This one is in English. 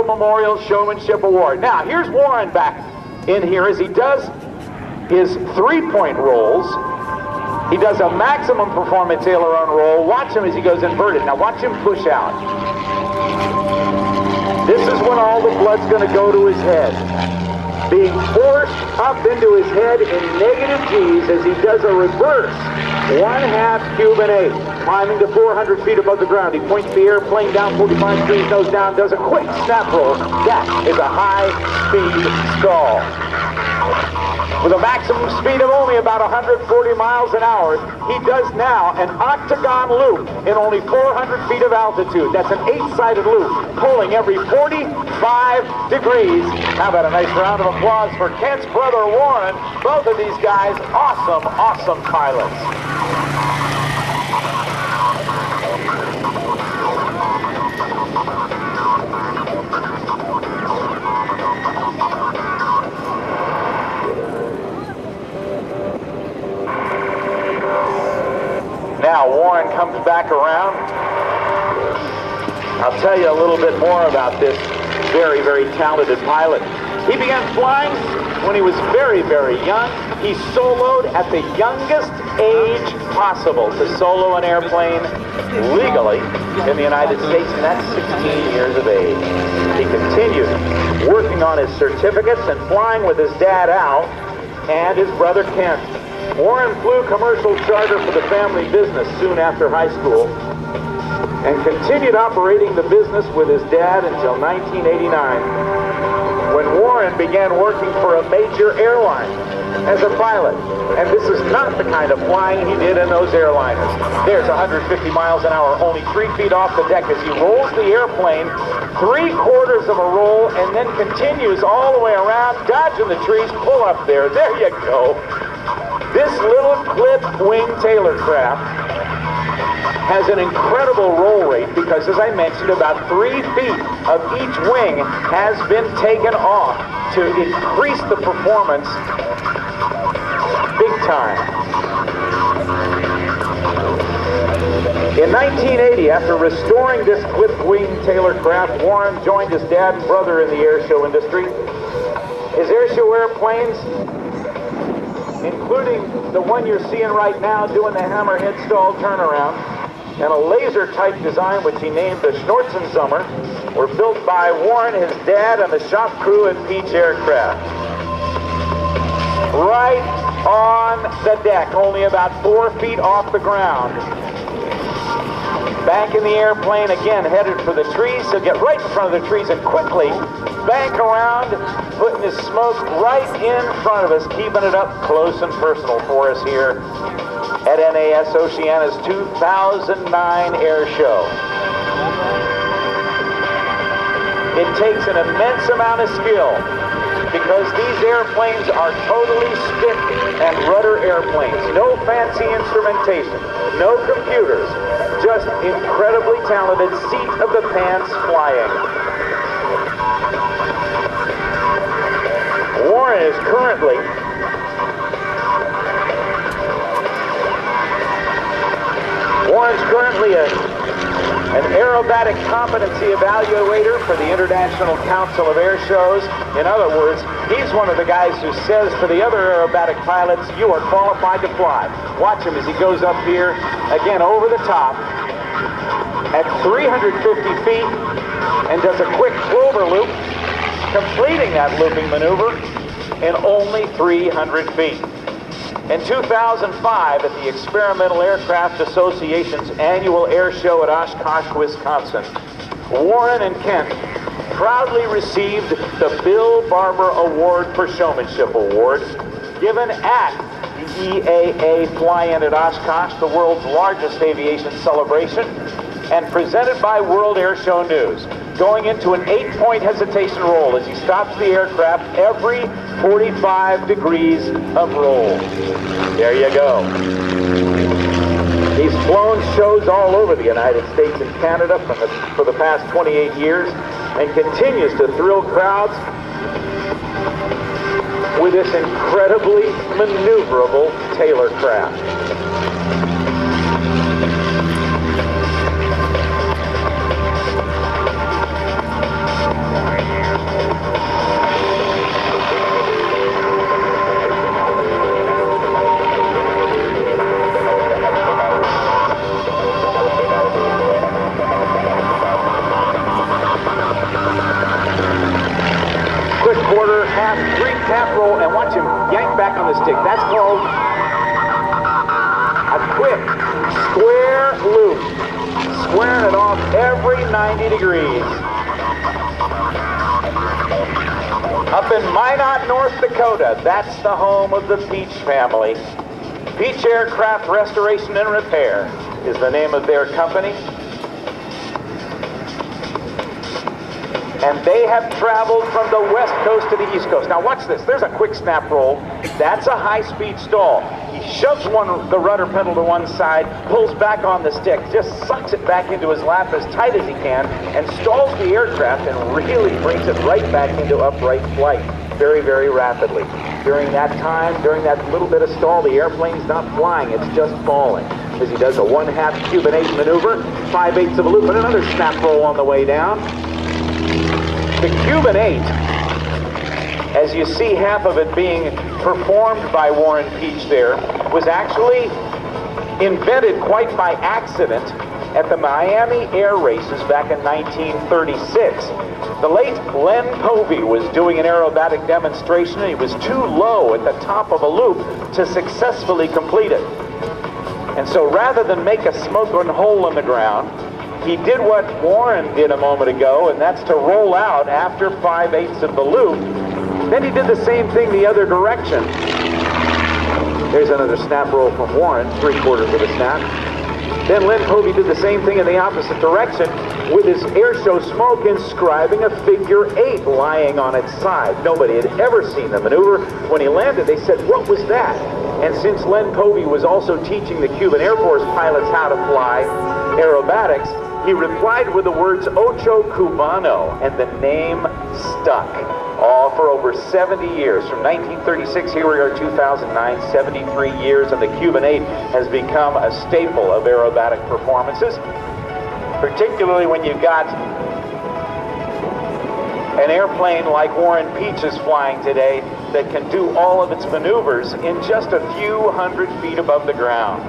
Memorial Showmanship Award. Now, here's Warren back in here as he does his three-point rolls. He does a maximum performance aileron roll. Watch him as he goes inverted. Now watch him push out. This is when all the blood's going to go to his head. Being forced up into his head in negative G's as he does a reverse 1/2 Cuban 8, climbing to 400 feet above the ground. He points the airplane down 45 degrees, nose down, does a quick snap roll. That is a high-speed stall. With a maximum speed of only about 140 miles an hour, he does now an octagon loop in only 400 feet of altitude. That's an 8-sided loop, pulling every 45 degrees. How about a nice round of applause for Kent's brother Warren? Both of these guys, awesome, awesome pilots. Now Warren comes back around. I'll tell you a little bit more about this very, very talented pilot. He began flying when he was very, very young. He soloed at the youngest age possible to solo an airplane legally in the United States, and that's 16 years of age. He continued working on his certificates and flying with his dad Al and his brother Kent. Warren flew commercial charter for the family business soon after high school and continued operating the business with his dad until 1989, when Warren began working for a major airline as a pilot. And this is not the kind of flying he did in those airliners. There's 150 miles an hour, only 3 feet off the deck as he rolls the airplane 3/4 of a roll and then continues all the way around, dodging the trees. Pull up there. There you go. This little clip-wing Taylorcraft has an incredible roll rate because, as I mentioned, about 3 feet of each wing has been taken off to increase the performance big time. In 1980, after restoring this clip-wing Taylorcraft, Warren joined his dad and brother in the airshow industry. His airshow airplanes, including the one you're seeing right now doing the hammerhead stall turnaround, and a laser-type design which he named the Schnortzensummer, were built by Warren, his dad, and the shop crew at Pietsch Aircraft. Right on the deck, only about 4 feet off the ground. Back in the airplane, again, headed for the trees, so get right in front of the trees and quickly bank around, putting his smoke right in front of us, keeping it up close and personal for us here at NAS Oceana's 2009 air show. It takes an immense amount of skill because these airplanes are totally stick and rudder airplanes. No fancy instrumentation, no computers, just incredibly talented seat of the pants flying. Warren is currently an aerobatic competency evaluator for the International Council of Air Shows. In other words, he's one of the guys who says to the other aerobatic pilots, you are qualified to fly. Watch him as he goes up here, again over the top, at 350 feet, and does a quick clover loop, completing that looping maneuver in only 300 feet. In 2005, at the Experimental Aircraft Association's annual air show at Oshkosh, Wisconsin, Warren and Kent proudly received the Bill Barber Award for Showmanship Award, given at the EAA Fly-In at Oshkosh, the world's largest aviation celebration, and presented by World Air Show News, going into an 8-point hesitation roll as he stops the aircraft every 45 degrees of roll. There you go. He's flown shows all over the United States and Canada for the past 28 years and continues to thrill crowds with this incredibly maneuverable Taylorcraft. snap roll and watch him yank back on the stick. That's called a quick square loop. Squaring it off every 90 degrees. Up in Minot, North Dakota, that's the home of the Pietsch family. Pietsch Aircraft Restoration and Repair is the name of their company. And they have traveled from the west coast to the east coast. Now watch this. There's a quick snap roll. That's a high-speed stall. He shoves the rudder pedal to one side, pulls back on the stick, just sucks it back into his lap as tight as he can, and stalls the aircraft and really brings it right back into upright flight very, very rapidly. During that time, during that little bit of stall, the airplane's not flying, it's just falling. As he does a 1/2 Cuban 8 maneuver, 5/8 of a loop, and another snap roll on the way down. The Cuban 8, as you see half of it being performed by Warren Pietsch there, was actually invented quite by accident at the Miami Air Races back in 1936. The late Len Povey was doing an aerobatic demonstration and he was too low at the top of a loop to successfully complete it. And so rather than make a smoking hole in the ground, he did what Warren did a moment ago, and that's to roll out after 5/8 of the loop. Then he did the same thing the other direction. There's another snap roll from Warren, 3/4 of a snap. Then Len Povey did the same thing in the opposite direction with his airshow smoke inscribing a figure 8 lying on its side. Nobody had ever seen the maneuver. When he landed, they said, "What was that?" And since Len Povey was also teaching the Cuban Air Force pilots how to fly aerobatics, he replied with the words "Ocho Cubano," and the name stuck. All for over 70 years. From 1936, here we are, 2009, 73 years, and the Cuban 8 has become a staple of aerobatic performances, particularly when you've got an airplane like Warren Pietsch is flying today that can do all of its maneuvers in just a few hundred feet above the ground.